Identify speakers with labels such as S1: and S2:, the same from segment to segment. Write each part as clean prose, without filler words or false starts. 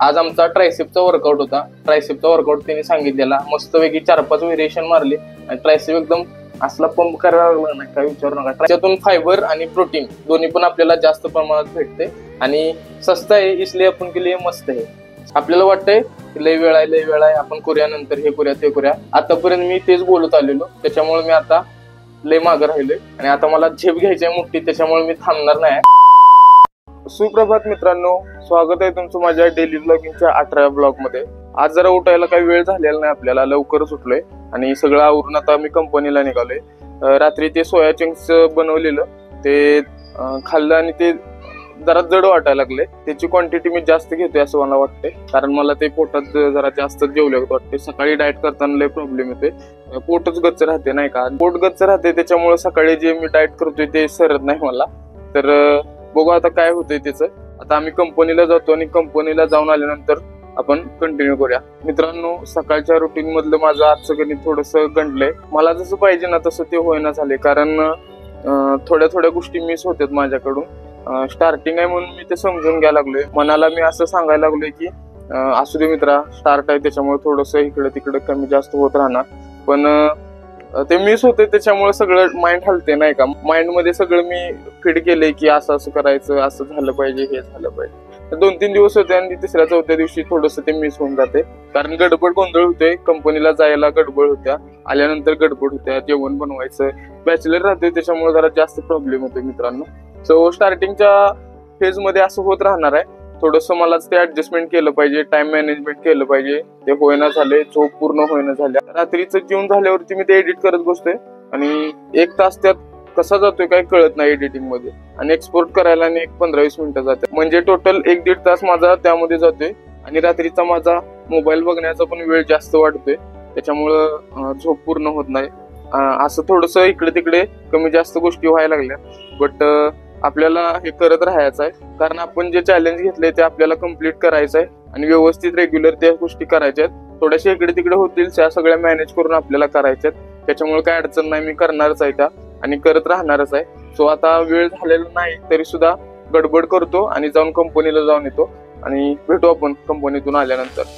S1: आज आमचा ट्रायसेपचा वर्कआउट होता। ट्रायसेपचा वर्कआउट त्यांनी सांगितलेला, मस्तपैकी 4-5 व्हेरिएशन मारले आणि ट्रायसेप एकदम असला पंप करायला लागला नाही, काय विचारू नका। त्याच्यातून फायबर आणि प्रोटीन दोन्ही पण आपल्याला जास्त प्रमाणात भेटते आणि सस्ता आहे, इसलिए आपण के लिए मस्त आहे। आपल्याला वाटतंय लय वेळ आहे आपण करूया, नंतर हे करूया ते करूया, आतापर्यंत मी तेच बोलत आलेलो, त्याच्यामुळे मी आता लय मागं राहिलोय आणि आता मला झेप घ्यायची आहे मोठी, त्याच्यामुळे मी थांबणार नाही। सुप्रभात मित्रांनो, स्वागत आहे तुमचं माझ्या डेली व्लॉगिंगच्या 18व्या ब्लॉग मध्ये। आज जरा उठायला काही वेळ झालेला नाही, आपल्याला लवकरच उठलोय आणि सगळं आवरून आता मी कंपनीला निघालोय। रात्री ते सोया चंक्स बनवलेलं ते खाल्लं आणि ते जरा जड वाटायला लागले। त्याची क्वांटिटी मी जास्त घेतोय असं मला वाटतंय, कारण मला ते पोटात जरा जास्त जेवले वाटते। सकाळी डाएट करताना लय प्रॉब्लेम येते, पोटच गच्च राहते नाही का, पोट गच्च राहते, त्याच्यामुळे सकाळी जे मी डाएट करतोय ते सरत नाही मला। तर बघू आता काय होतंय त्याचं। आता आम्ही कंपनीला जातो आणि कंपनीला जाऊन आल्यानंतर आपण कंटिन्यू करूया। मित्रांनो, सकाळच्या रुटीन मधलं माझं आजचं गणित थोडस गंडलंय, मला जसं पाहिजे ना तसं ते होईना झाले, कारण थोड्या गोष्टी मिस होतात माझ्याकडून। स्टार्टिंग आहे म्हणून मी ते समजून घ्यायला लागलोय, मनाला मी असं सांगायला लागलोय की असू दे मित्रा, स्टार्ट आहे त्याच्यामुळे थोडस इकडे तिकडे कमी जास्त होत राहणार, पण ते मिस होते त्याच्यामुळे सगळं माइंड हलते नाही का। माइंड मध्ये सगळं मी फीड केलंय की असं करायचं, असं झालं पाहिजे, हे झालं पाहिजे। 2-3 दिवस होते आणि 3ऱ्या-4थ्या दिवशी थोडस ते मिस होऊन जाते, कारण गडबड गोंधळ होते। कंपनीला जायला गडबड होत्या, आल्यानंतर गडबड होत्या, जेवण बनवायचं, बॅचलर राहते त्याच्यामुळे जरा जास्त प्रॉब्लेम होते मित्रांनो। सो स्टार्टिंगच्या फेज मध्ये असं होत राहणार आहे, थोडस मलाच ते ऍडजस्टमेंट केलं पाहिजे, टाइम मॅनेजमेंट केलं पाहिजे, ते होईना झाले, झोप पूर्ण होईना झाल्या। रात्रीचं जेवण झाल्यावरती मी ते एडिट करत बसतोय आणि 1 तास त्यात कसा जातोय काही कळत नाही एडिटिंग मध्ये, आणि एक्सपोर्ट करायला आणि 15-20 मिनिटं जाते, म्हणजे टोटल 1-1.5 तास माझा त्यामध्ये जातोय। आणि रात्रीचा माझा मोबाईल बघण्याचा पण वेळ जास्त वाढतोय, त्याच्यामुळं झोप पूर्ण होत नाही। असं थोडस इकडे तिकडे कमी जास्त गोष्टी व्हायला लागल्या, बट आपल्याला हे करत राहायचं आहे, कारण आपण जे चॅलेंज घेतलंय ते आपल्याला कम्प्लीट करायचं आहे आणि व्यवस्थित रेग्युलर त्या गोष्टी करायच्या आहेत। थोड्याशा इकडे तिकडे होतील त्या सगळ्या मॅनेज करून आपल्याला करायच्यात, त्याच्यामुळे काय अडचण नाही, मी करणारच आहे त्या आणि करत राहणारच आहे। सो आता वेळ झालेला नाही तरी सुद्धा गडबड करतो आणि जाऊन कंपनीला जाऊन येतो आणि भेटू आपण कंपनीतून आल्यानंतर।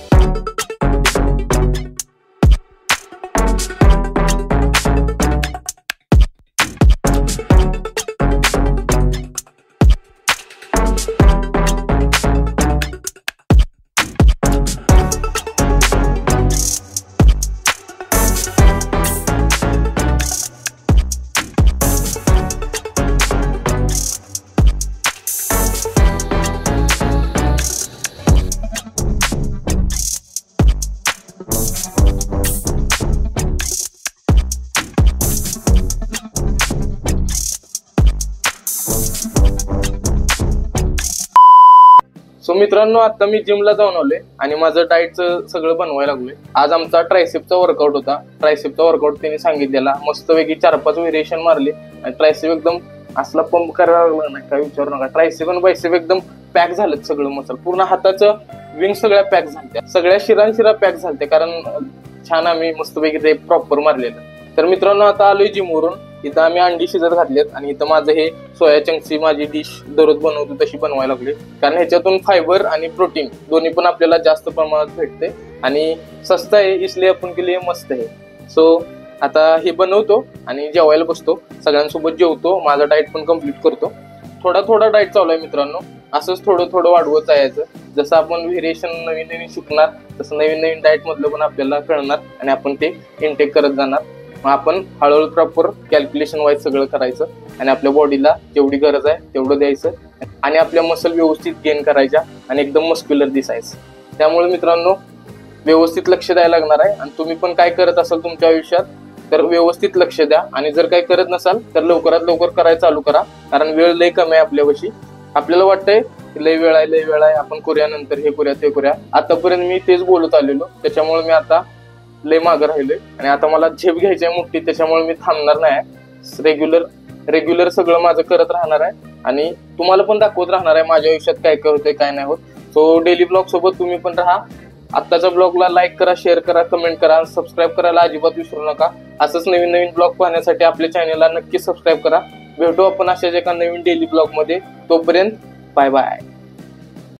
S1: सो मित्रांनो, आता मी जिमला जाऊन आलोय आणि माझं डाएटचं सगळं बनवायला लागलोय। आज आमचा ट्रायसेपचा वर्कआउट होता। ट्रायसेपचा वर्कआउट त्यांनी सांगितलेला, मस्तपैकी 4-5 व्हेरिएशन मारले आणि ट्रायसेप एकदम असला पंप करायला लागला नाही, काय विचारू नका। ट्रायसेप आणि बायसेप एकदम पॅक झालं, सगळं मसल पूर्ण हाताचं विंग सगळ्या पॅक झालत्या, सगळ्या शिरा पॅक झालत्या, कारण छान आम्ही मस्तपैकी ते प्रॉपर मारलेलं। तर मित्रांनो, आता आलोय जिमवरून, इथं आम्ही अंडी शिजत घातलेत आणि इथं माझं हे सोया चंक्सची माझी डिश दररोज बनवतो तशी बनवायला लागली, कारण ह्याच्यातून फायबर आणि प्रोटीन दोन्ही पण आपल्याला जास्त प्रमाणात भेटते आणि सस्ता आहे, इसलिए आपण के लिए मस्त आहे। सो आता हे बनवतो आणि जेवायला बसतो, सगळ्यांसोबत जेवतो, माझा डाएट पण कम्प्लीट करतो। थोडा डाएट चालू आहे मित्रांनो, असंच थोडं वाढवत जायचं। जसं आपण व्हेरिएशन नवीन शिकणार तसं नवीन डाएट मधलं पण आपल्याला कळणार आणि आपण ते इनटेक करत जाणार। मग आपण हळूहळू प्रॉपर कॅल्क्युलेशन वाईज सगळं करायचं आणि आपल्या बॉडीला जेवढी गरज आहे तेवढं द्यायचं आणि आपल्या मसल व्यवस्थित गेन करायच्या आणि एकदम मस्क्युलर दिसायचं। त्यामुळे मित्रांनो, व्यवस्थित लक्ष द्यायला लागणार आहे आणि तुम्ही पण काय करत असाल तुमच्या आयुष्यात तर व्यवस्थित लक्ष द्या, आणि जर काही करत नसाल तर लवकरात लवकर करायला चालू करा, कारण वेळ लय कमी आहे आपल्यापाशी। आपल्याला वाटतंय लय वेळ आहे आपण करूया, नंतर हे करूया ते करूया, आतापर्यंत मी तेच बोलत आलेलो, त्याच्यामुळे मी आता लय मागं राहिलोय आणि आता मला झेप घ्यायची आहे मोठी, त्याच्यामुळे मी थांबणार नाही। रेग्युलर सगळं माझं करत राहणार आहे आणि तुम्हाला पण दाखवत राहणार आहे माझ्या आयुष्यात काय काय होतंय काय नाही होत। सो डेली ब्लॉग सोबत तुम्ही पण राहा। आत्ताच्या ब्लॉगला लाईक करा, शेअर करा, कमेंट करा, सबस्क्राईब करायला अजिबात विसरू नका। असंच नवीन ब्लॉग पाहण्यासाठी आपल्या चॅनलला नक्की सबस्क्राईब करा। भेटू आपण अशाच एका नवीन डेली ब्लॉग मध्ये, तोपर्यंत बाय बाय।